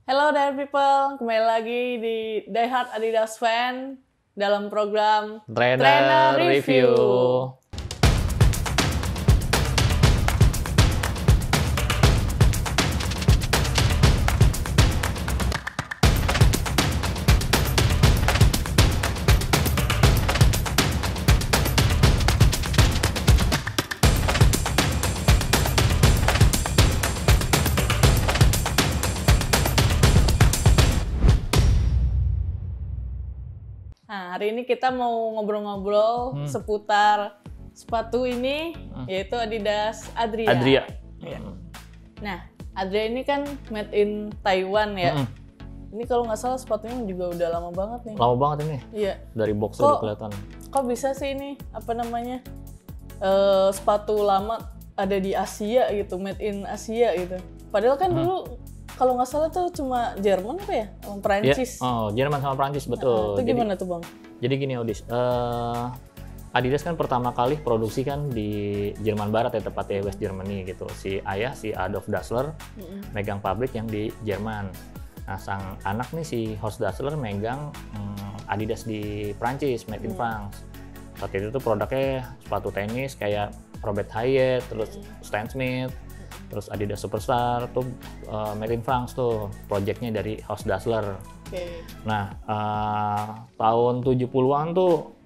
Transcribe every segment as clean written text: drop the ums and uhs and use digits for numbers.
Hello there people, kembali lagi di Die Hard Adidas Fan dalam program Trainer Review. Nah, hari ini kita mau ngobrol-ngobrol seputar sepatu ini, yaitu Adidas Adria. Adria. Ya. Nah, Adria ini kan made in Taiwan ya. Ini kalau nggak salah sepatunya juga udah lama banget nih. Lama banget ini. Iya. Dari box udah kelihatan. Kok bisa sih ini, apa namanya, sepatu lama ada di Asia gitu, made in Asia gitu. Padahal kan dulu kalau nggak salah tuh cuma Jerman apa ya? Perancis. Ya, Jerman sama Prancis, betul. Itu gimana tuh Bang? Jadi gini Odis, Adidas kan pertama kali produksi kan di Jerman Barat ya, tepatnya West Germany gitu. Si ayah, si Adolf Dassler, megang pabrik yang di Jerman. Nah, sang anak nih, si Horst Dassler megang Adidas di Prancis, made in France. Saat itu tuh produknya sepatu tenis kayak Robert Hayet, terus Stan Smith, terus Adidas Superstar tuh made in France tuh, projectnya dari Horst Dassler. Okay. Nah, tahun 70-an tuh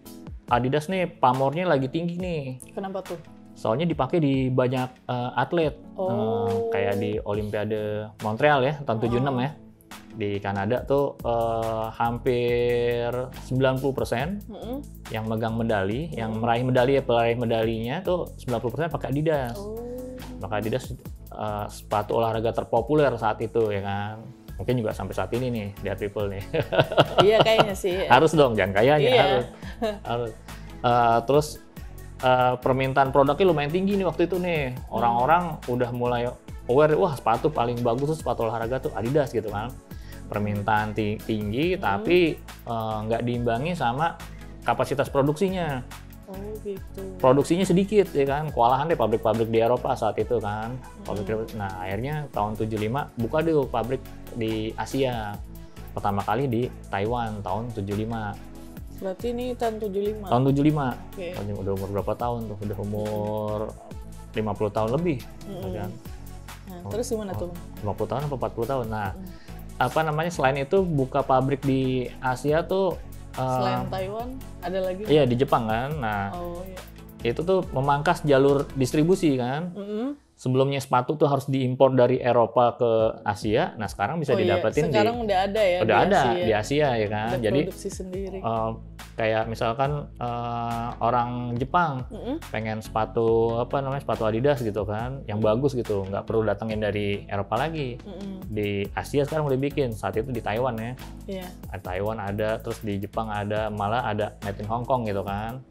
Adidas nih pamornya lagi tinggi nih. Kenapa tuh? Soalnya dipakai di banyak atlet. Kayak di Olimpiade Montreal ya, tahun 76 ya. Di Kanada tuh hampir 90% yang megang medali, yang meraih medali ya, peraih medalinya tuh 90% pakai Adidas. Maka Adidas sepatu olahraga terpopuler saat itu ya kan. Mungkin juga sampai saat ini nih, lihat people nih. Iya kayaknya sih. Harus dong, jangan kayaknya, iya. harus. Terus permintaan produknya lumayan tinggi nih waktu itu nih. Orang-orang udah mulai aware, wah sepatu paling bagus tuh sepatu olahraga tuh Adidas gitu kan. Permintaan tinggi, tapi nggak diimbangi sama kapasitas produksinya. Oh gitu. Produksinya sedikit ya kan, kewalahan deh pabrik-pabrik di Eropa saat itu kan. Nah akhirnya tahun 75 buka deh pabrik di Asia. Pertama kali di Taiwan tahun 75. Berarti ini tahun 75? Tahun 75. Okay. Udah umur berapa tahun tuh? Udah umur 50 tahun lebih. Kan? Nah, terus gimana tuh? 50 tahun atau 40 tahun. Nah, apa namanya, selain itu buka pabrik di Asia tuh selain Taiwan ada lagi? Iya, di Jepang kan. Nah, itu tuh memangkas jalur distribusi kan. Sebelumnya sepatu tuh harus diimpor dari Eropa ke Asia. Nah, sekarang bisa didapetin sekarang udah ada ya. Udah ada di Asia ya kan. Ada jadi produksi sendiri. Kayak misalkan orang Jepang pengen sepatu sepatu Adidas gitu kan, yang bagus gitu, nggak perlu datengin dari Eropa lagi. Di Asia sekarang udah bikin, saat itu di Taiwan ya. Iya. Taiwan ada, terus di Jepang ada, malah ada made in Hong Kong gitu kan.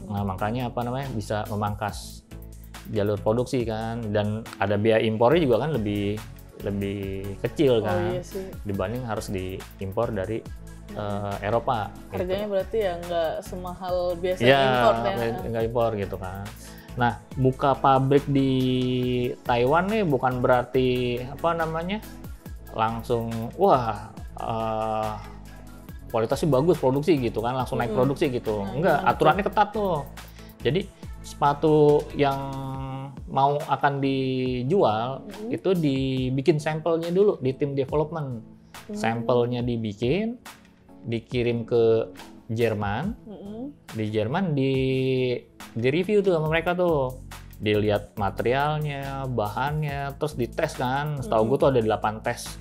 Nah makanya bisa memangkas jalur produksi kan, dan ada biaya impornya juga kan lebih kecil kan, iya sih. dibanding harus diimpor dari Eropa. Harganya gitu. Berarti ya nggak semahal biasa ya, impor ya? Nggak impor gitu kan. Nah, buka pabrik di Taiwan nih bukan berarti langsung kualitasnya bagus produksi gitu kan, langsung naik produksi gitu. Enggak, aturannya ketat tuh. Jadi sepatu yang akan dijual itu dibikin sampelnya dulu di tim development. Sampelnya dibikin, dikirim ke Jerman. Di Jerman di review tuh sama mereka tuh. Dilihat materialnya, bahannya, terus dites kan. Setahu gue tuh ada 8 tes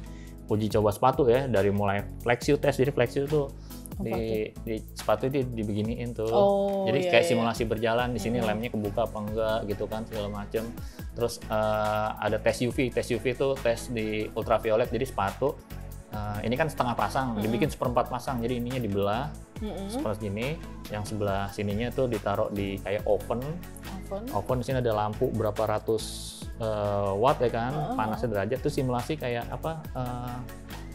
uji coba sepatu ya, dari mulai flex shoe test. Jadi flex shoe tuh di sepatu itu dibeginiin tuh. Jadi kayak simulasi berjalan, di sini lemnya kebuka apa enggak gitu kan, segala macem. Terus ada tes UV. Tes UV tuh tes di ultraviolet. Jadi sepatu ini kan setengah pasang, dibikin seperempat pasang. Jadi ininya dibelah seperti gini, yang sebelah sininya tuh ditaruh di kayak oven. Di sini ada lampu berapa ratus watt ya kan, panasnya derajat. Tuh simulasi kayak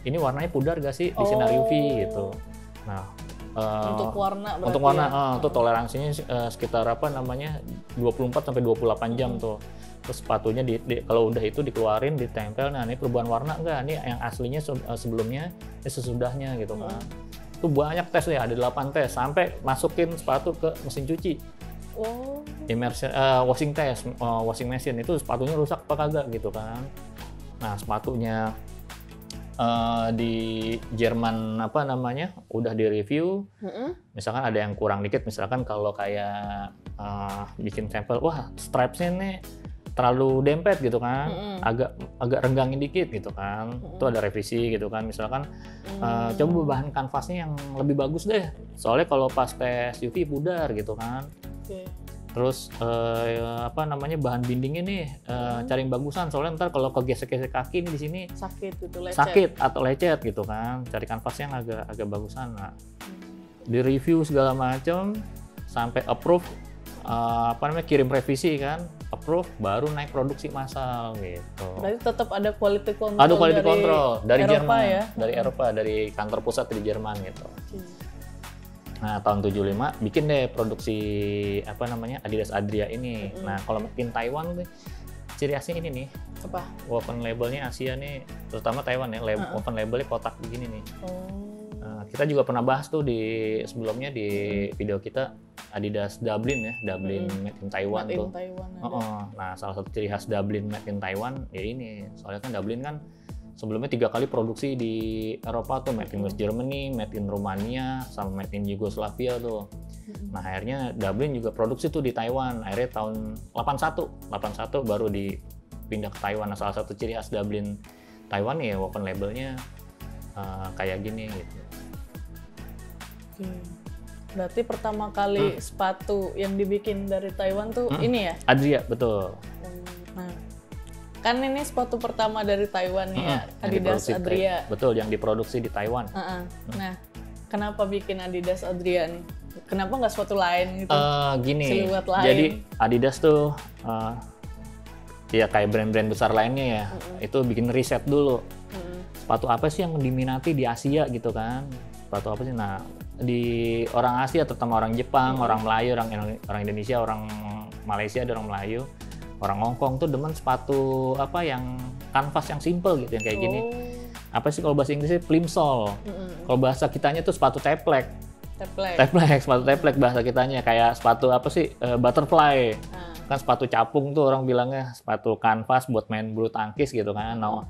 ini warnanya pudar gak sih di sinar UV gitu. Nah, untuk warna berarti. Untuk warna, tuh toleransinya sekitar 24 sampai 28 jam tuh. Terus sepatunya kalau udah itu dikeluarin, ditempel. Nah, ini perubahan warna enggak? Ini yang aslinya sebelumnya, ini sesudahnya gitu kan. Itu banyak tes ya, ada 8 tes sampai masukin sepatu ke mesin cuci. Immersion washing test, washing machine itu sepatunya rusak apa kagak gitu kan. Nah, sepatunya di Jerman apa namanya udah direview. Misalkan ada yang kurang dikit, misalkan kalau kayak bikin sampel, wah strapsnya nih terlalu dempet gitu kan, agak renggangin dikit gitu kan, itu ada revisi gitu kan. Misalkan coba bahan kanvasnya yang lebih bagus deh, soalnya kalau pas tes UV pudar gitu kan. Terus apa namanya bahan bindingnya nih cari yang bagusan, soalnya ntar kalau kegesek-gesek kaki nih di sini sakit atau lecet gitu kan, cari kanvas yang agak bagusan. Nah, di review segala macam sampai approve, apa namanya kirim revisi kan, approve, baru naik produksi massal gitu. Berarti tetap ada quality control. Ada quality control dari Eropa, Jerman, ya? Dari Eropa, dari kantor pusat di Jerman gitu. Nah, tahun 75 bikin deh produksi apa namanya Adidas Adria ini. Nah, kalau bikin Taiwan tuh ciri khasnya ini nih. Apa? Open labelnya Asia nih, terutama Taiwan ya, open labelnya kotak begini nih. Kita juga pernah bahas tuh di sebelumnya di video kita Adidas Dublin ya, Dublin made in Taiwan tuh. Nah, salah satu ciri khas Dublin made in Taiwan ya ini. Soalnya kan Dublin kan sebelumnya 3 kali produksi di Eropa tuh, made in West Germany, made in Rumania, sama made in Yugoslavia tuh. Nah, akhirnya Dublin juga produksi tuh di Taiwan. Akhirnya tahun 81 baru dipindah ke Taiwan. Nah, salah satu ciri khas Dublin Taiwan ya open labelnya kayak gini gitu. Berarti pertama kali sepatu yang dibikin dari Taiwan tuh ini ya? Adria, betul. Nah, kan ini sepatu pertama dari Taiwan nih ya, Adidas Adria. Betul, yang diproduksi di Taiwan. Nah, kenapa bikin Adidas Adria nih? Kenapa nggak sepatu lain gitu? Gini, siluet lain? Jadi Adidas tuh ya kayak brand-brand besar lainnya ya, itu bikin riset dulu. Sepatu apa sih yang diminati di Asia gitu kan? Sepatu apa sih? Nah, di orang Asia, terutama orang Jepang, orang Melayu, orang Indonesia, orang Malaysia, ada orang Melayu, orang Hong Kong tuh demen sepatu apa yang kanvas yang simple gitu, yang kayak gini. Apa sih kalau bahasa Inggrisnya plimsoll. Kalau bahasa kitanya tuh sepatu teplek, sepatu teplek bahasa kitanya, kayak sepatu apa sih butterfly. Kan sepatu capung tuh orang bilangnya, sepatu kanvas buat main bulu tangkis gitu kan. Nah,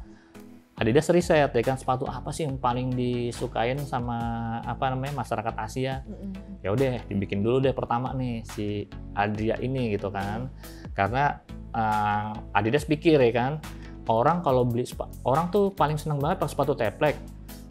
Adidas riset ya kan, sepatu apa sih yang paling disukain sama apa namanya masyarakat Asia. Ya udah dibikin dulu deh pertama nih si Adria ini gitu kan. Karena Adidas pikir ya kan, orang kalau beli orang tuh paling seneng banget pakai sepatu teplek.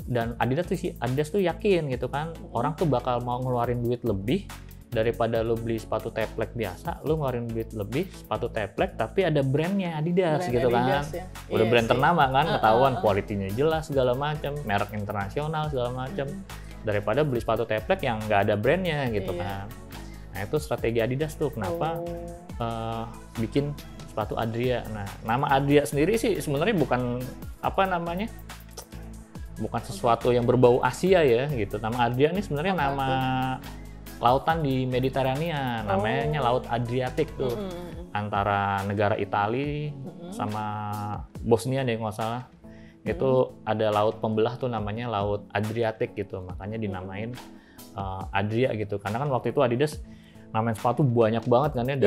Dan Adidas tuh yakin gitu kan, orang tuh bakal mau ngeluarin duit lebih daripada lo beli sepatu teplek biasa, lo ngeluarin duit lebih sepatu teplek tapi ada brandnya Adidas gitu Adidas, kan, ya. Udah brand ternama kan, ketahuan kualitinya jelas segala macam, merek internasional segala macam, daripada beli sepatu teplek yang nggak ada brandnya gitu kan. Nah, itu strategi Adidas tuh kenapa bikin sepatu Adria. Nah, nama Adria sendiri sih sebenarnya bukan apa namanya, bukan sesuatu yang berbau Asia ya gitu. Nama Adria ini sebenarnya nama lautan di Mediterania, namanya Laut Adriatik tuh, antara negara Italia sama Bosnia deh nggak salah. Itu ada laut pembelah tuh namanya Laut Adriatik gitu, makanya dinamain Adria gitu. Karena kan waktu itu Adidas namain sepatu banyak banget kan ya,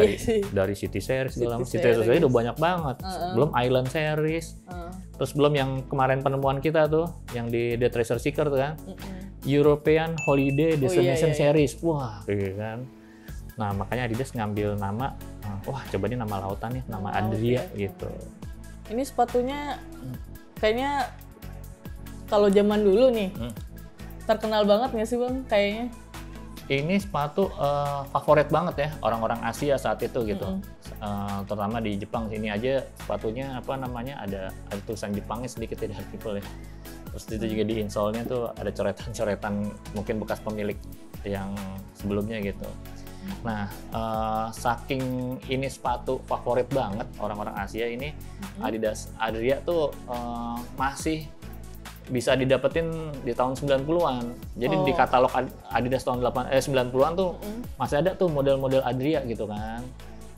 dari City Series segala macam. City Series udah banyak banget. Belum Island Series. Terus belum yang kemarin penemuan kita tuh, yang di The Treasure Seeker tuh kan. European Holiday Destination Series. Wah, gitu kan. Nah, makanya Adidas ngambil nama, wah coba ini nama lautan nih, nama Adria gitu. Ini sepatunya kayaknya kalau zaman dulu nih, terkenal banget nggak sih Bang kayaknya? Ini sepatu favorit banget ya orang-orang Asia saat itu gitu. Terutama di Jepang, sini aja sepatunya apa namanya ada tulisan Jepangnya sedikit di artikel ya. Terus itu juga di insole-nya tuh ada coretan-coretan mungkin bekas pemilik yang sebelumnya gitu. Nah, saking ini sepatu favorit banget orang-orang Asia ini, Adidas Adria tuh masih bisa didapetin di tahun 90-an. Jadi di katalog Adidas tahun 90-an tuh masih ada tuh model-model Adria gitu kan.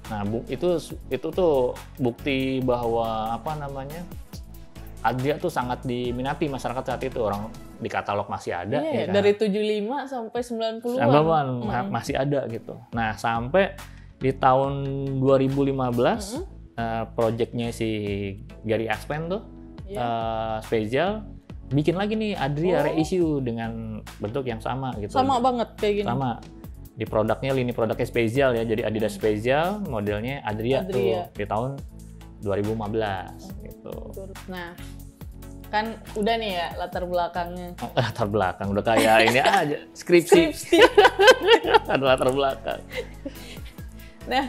Nah, itu tuh bukti bahwa apa namanya, Adria tuh sangat diminati masyarakat saat itu. Orang di katalog masih ada. Iya, ya kan? dari 75 sampai 90-an. 90-an masih ada gitu. Nah, sampai di tahun 2015 projectnya si Gary Aspen tuh Special bikin lagi nih Adria reissue dengan bentuk yang sama gitu. Sama banget kayak gini. Sama. Di lini produknya Special ya. Jadi Adidas Special, modelnya Adria. Tuh di tahun 2015 gitu. Nah, kan udah nih ya latar belakangnya. Latar belakang udah kayak ini aja skripsi. Ada latar belakang. Nah,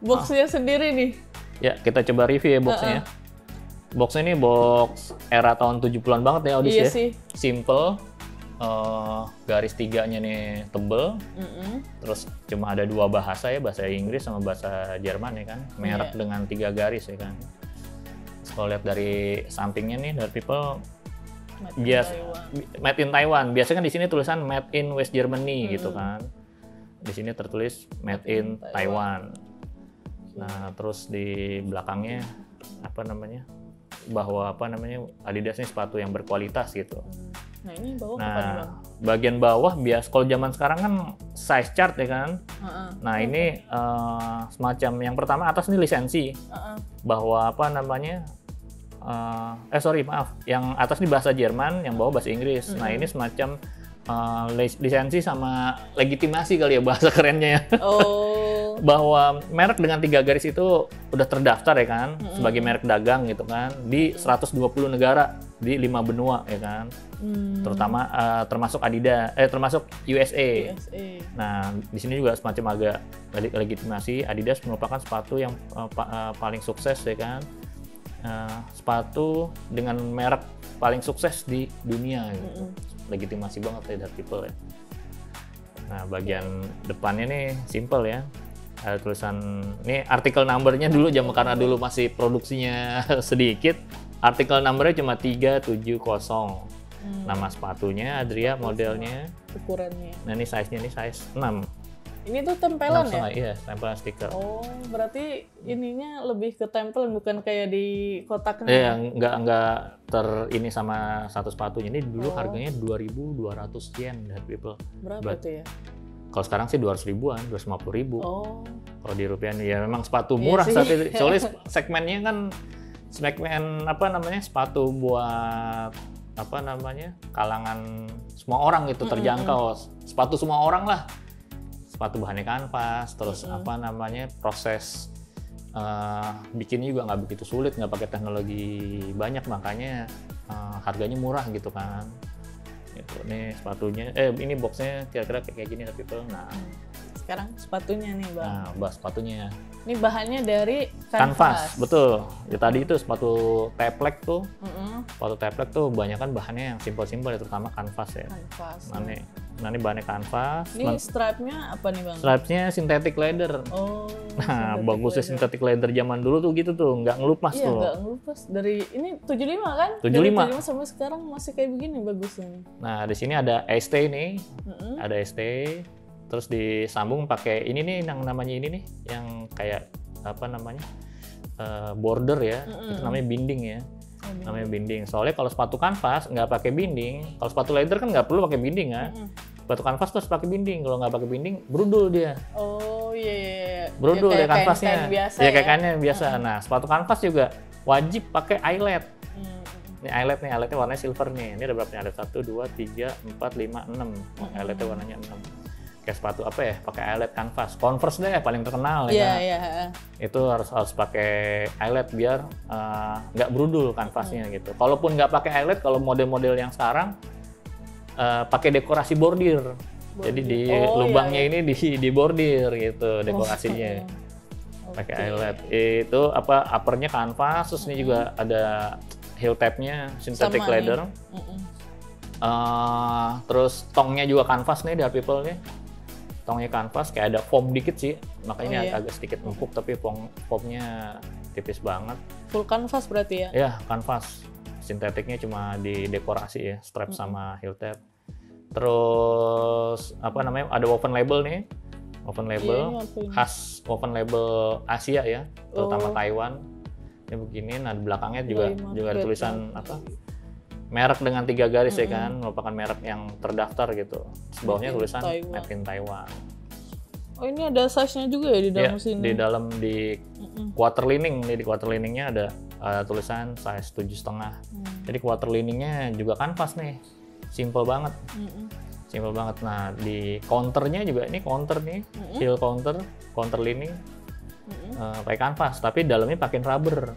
boxnya sendiri nih. Ya, kita coba review ya boxnya. Boxnya ini box era tahun 70-an banget ya Audis ya. Sih. Simple. Garis tiganya nih tebel. Terus cuma ada 2 bahasa ya, bahasa Inggris sama bahasa Jerman ya kan. Merek dengan 3 garis ya kan. Kalau lihat dari sampingnya nih dari people made in Taiwan. Biasanya kan di sini tulisan made in West Germany gitu kan. Di sini tertulis made in Taiwan. Nah, terus di belakangnya bahwa Adidas ini sepatu yang berkualitas gitu. Nah, ini bawah bagian bawah kalau zaman sekarang kan size chart ya kan. Nah, ini semacam yang pertama atas ini lisensi. Bahwa yang atas ini bahasa Jerman, yang bawah bahasa Inggris. Nah, ini semacam lisensi sama legitimasi kali ya bahasa kerennya ya. Bahwa merek dengan 3 garis itu udah terdaftar ya kan, sebagai merek dagang gitu kan, di 120 negara, di 5 benua ya kan. Terutama termasuk termasuk USA. Nah, di sini juga semacam agak legitimasi. Adidas merupakan sepatu yang paling sukses ya kan. Sepatu dengan merek paling sukses di dunia gitu. Legitimasi banget ya dari people ya. Nah, bagian depannya nih simple ya. Ada tulisan, ini artikel numbernya dulu karena dulu masih produksinya sedikit. Artikel numbernya cuma 370. Nama sepatunya Adria modelnya. Ukurannya. Nah, ini size-nya ini size 6. Ini tuh tempelan ya? Iya, tempelan stiker. Oh, berarti ininya lebih ke tempelan, bukan kayak di kotaknya? Iya, nggak ini sama satu sepatunya. Ini dulu harganya 2.200 yen dari people. Berapa tuh ya? Kalau sekarang sih 200 ribuan, 250 ribu. Kalau di rupiah ya memang sepatu murah saat itu. Soalnya segmennya kan sepatu buat kalangan semua orang gitu, terjangkau. Sepatu semua orang lah. Sepatu bahannya kanvas, terus proses bikinnya juga nggak begitu sulit, nggak pakai teknologi banyak, makanya harganya murah gitu kan. Gitu. Nih sepatunya, ini boxnya kira-kira kayak gini tapi nah. Sekarang sepatunya nih Bang. Nah, bahas sepatunya. Ini bahannya dari kanvas. Betul. Ya, tadi itu sepatu teplek tuh. Sepatu teplek tuh kebanyakan bahannya yang simpel-simpel ya, terutama kanvas ya. Kanvas. Nah, ini bahannya kanvas. Ini stripe-nya apa nih Bang? Stripe-nya synthetic leather. Nah, bagusnya synthetic leather zaman dulu tuh gitu tuh, nggak ngelupas tuh. Iya, nggak ngelupas. Dari ini 75 kan? 75. Dari 75 sampai sekarang masih kayak begini bagusnya. Nah, di sini ada ST nih. Ada ST. Terus disambung pakai ini nih yang namanya ini nih, yang kayak border ya. Itu namanya binding ya. Namanya binding. Soalnya kalau sepatu kanvas nggak pakai binding, kalau sepatu leather kan nggak perlu pakai binding kan. Sepatu kanvas terus pakai binding. Kalau nggak pakai binding, brudul dia. Oh iya. Brudul ya kanvasnya. Ya kayak kainnya biasa. Nah, sepatu kanvas juga wajib pakai eyelet. Ini eyeletnya warnanya silver nih. Ini ada berapa nih? Ada 1, 2, 3, 4, 5, 6. Eyeletnya warnanya 6. Kayak sepatu pakai eyelet kanvas. Converse deh paling terkenal ya. Iya. Itu harus pakai eyelet biar nggak brudul kanvasnya gitu. Kalaupun nggak pakai eyelet, kalau model-model yang sekarang pakai dekorasi bordir. Jadi di lubangnya ini di bordir gitu dekorasinya. Pakai eyelet. Itu uppernya kanvas, terus ini juga ada heel tabnya synthetic leather. Terus tongnya juga kanvas nih dari people nih. Tongnya kanvas, kayak ada foam dikit sih, makanya ini agak sedikit empuk, tapi foamnya tipis banget. Full kanvas berarti ya? Ya, kanvas. Sintetiknya cuma di dekorasi ya, strap sama heel tab. Terus ada woven label nih. Open label, Iya, ini apa ini? khas open label Asia ya, terutama Taiwan. Ini begini, nah di belakangnya juga ada tulisan apa? Merek dengan 3 garis ya kan, merupakan merek yang terdaftar gitu. Terus bawahnya tulisan Made in Taiwan. Oh ini ada size-nya juga ya di dalam sini? Di dalam quarter lining nih, di quarter liningnya ada tulisan size 7,5. Jadi quarter liningnya juga kanvas nih, simple banget. Simple banget. Nah di counternya juga ini counter nih, heel counter lining pakai kanvas, tapi dalamnya pakai rubber.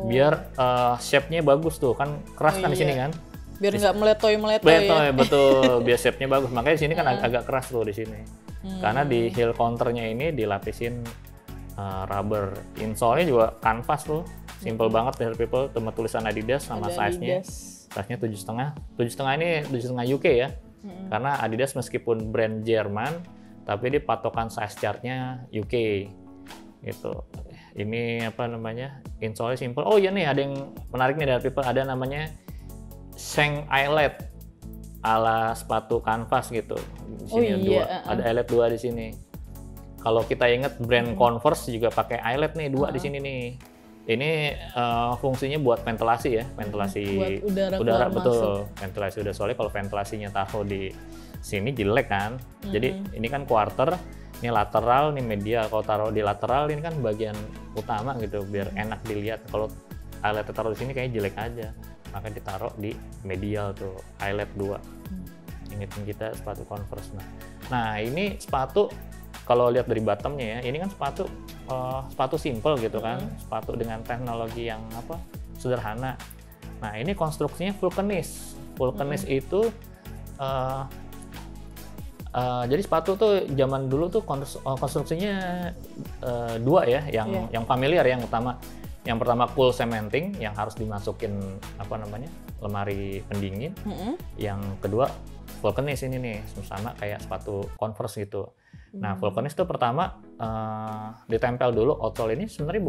Biar shape-nya bagus tuh, kan keras kan di sini kan. Biar nggak meletoy ya. Betul, biar shape-nya bagus. Makanya di sini kan agak keras tuh di sini. Karena di heel counternya ini dilapisin rubber. Insole-nya juga kanvas tuh. Simple banget Hair People, cuma tulisan Adidas sama size-nya. Size-nya 7,5. 7,5 ini 7,5 UK ya. Karena Adidas meskipun brand Jerman, tapi dia patokan size chart-nya UK. Gitu. Ini apa namanya? Insole simple. Oh iya nih, ada yang menarik nih dari People, ada namanya Sheng Eyelet ala sepatu kanvas gitu. Di sini ada eyelet 2 di sini. Kalau kita ingat brand Converse juga pakai eyelet nih 2 di sini nih. Ini fungsinya buat ventilasi ya, ventilasi buat udara betul. Ventilasi udara, soalnya kalau ventilasinya taruh di sini jelek kan. Jadi ini kan quarter, ini lateral, ini medial. Kalau taruh di lateral ini kan bagian utama gitu, biar enak dilihat. Kalau eyelet taruh di sini kayaknya jelek aja, maka ditaruh di medial tuh, eyelet 2. Ingetin kita sepatu Converse. Nah ini sepatu kalau lihat dari bottomnya ya, ini kan sepatu simple gitu kan, sepatu dengan teknologi yang apa sederhana. Nah ini konstruksinya vulkanis. Vulkanis itu jadi sepatu tuh zaman dulu tuh konstruksinya 2 ya, yang familiar, yang utama. Yang pertama cool cementing yang harus dimasukin apa namanya lemari pendingin. Yang kedua vulkanis ini nih, sama kayak sepatu Converse gitu. Nah vulkanis itu pertama ditempel dulu outsole. Ini sebenarnya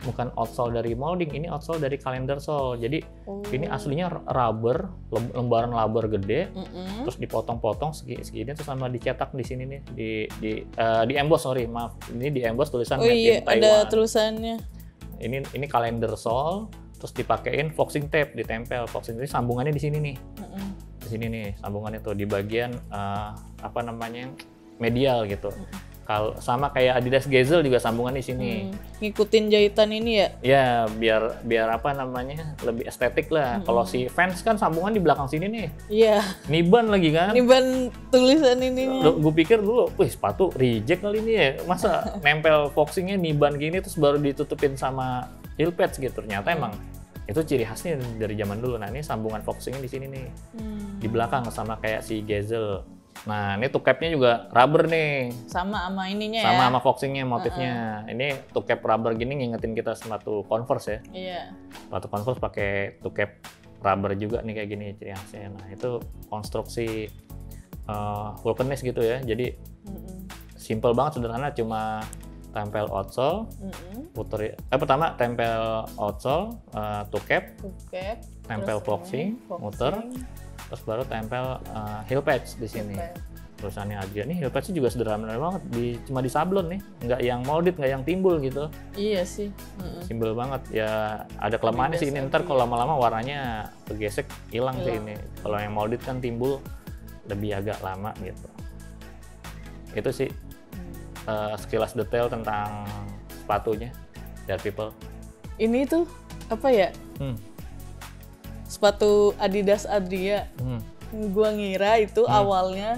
bukan outsole dari molding, ini outsole dari calendar sole. Jadi ini aslinya rubber, lembaran rubber gede, terus dipotong-potong segini, terus sama dicetak di sini nih, di emboss, maaf, ini di emboss tulisan Made in Taiwan. Ada tulisannya. Ini calendar sole, terus dipakein foxing tape, ditempel. Foxing tape sambungannya di sini nih, di sini nih sambungannya tuh di bagian apa namanya medial gitu. Kalau sama kayak Adidas Gazelle juga sambungan di sini. Ngikutin jahitan ini ya? Ya, biar apa namanya lebih estetik lah. Kalau si Vans kan sambungan di belakang sini nih. Iya. Niban lagi kan? Niban tulisan ininya. Gue pikir dulu, wih sepatu reject kali ini ya. Masa nempel foxingnya niban gini terus baru ditutupin sama heel pads gitu. Ternyata emang itu ciri khasnya dari zaman dulu. Nah ini sambungan foxingnya di sini nih, di belakang sama kayak si Gazelle. Nah ini toe capnya juga rubber nih, sama ininya sama ya, sama foxingnya motifnya. Ini toe cap rubber gini ngingetin kita sepatu Converse ya. Iya. Sepatu Converse pakai toe cap rubber juga nih kayak gini ciri khasnya. Nah itu konstruksi vulkanis gitu ya. Jadi simple banget, sederhana, cuma tempel outsole, pertama tempel outsole, toe cap, tempel foxing, muter, terus baru tempel heel pads di sini. Tulisannya aja nih, heel pads juga sederhana banget, cuma di sablon nih, nggak yang molded, nggak yang timbul gitu. Iya sih. Simpel banget ya. Ada kelemahannya sih ini, ntar kalau lama-lama warnanya kegesek hilang sih ini. Kalau yang molded kan timbul lebih agak lama gitu. Itu sih sekilas detail tentang sepatunya Hair People. Ini tuh apa ya? Sepatu Adidas Adria. Gua ngira itu awalnya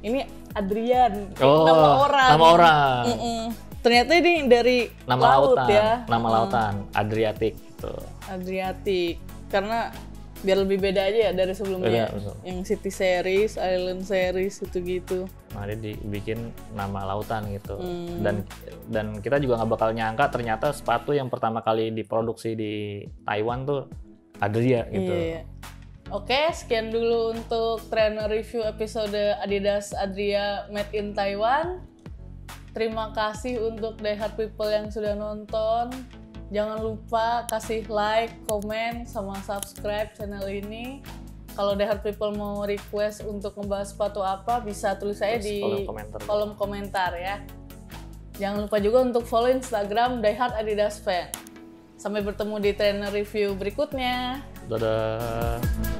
ini Adrian, nama orang. Ternyata ini dari nama laut lautan, ya. Nama lautan, Adriatic gitu. Adriatic. Karena biar lebih beda aja ya dari sebelumnya. Yang City Series, Island Series gitu-gitu. Nah, dia dibikin nama lautan gitu. Dan kita juga nggak bakal nyangka ternyata sepatu yang pertama kali diproduksi di Taiwan tuh Adria gitu. Iya. Oke, sekian dulu untuk trainer review episode Adidas Adria Made in Taiwan. Terima kasih untuk The Heart People yang sudah nonton. Jangan lupa kasih like, komen, sama subscribe channel ini. kalau Die Hard People mau request untuk ngebahas sepatu apa, bisa tulis saya di kolom komentar ya. Jangan lupa juga untuk follow Instagram Die Hard Adidas Fan. Sampai bertemu di trainer review berikutnya. Dadah.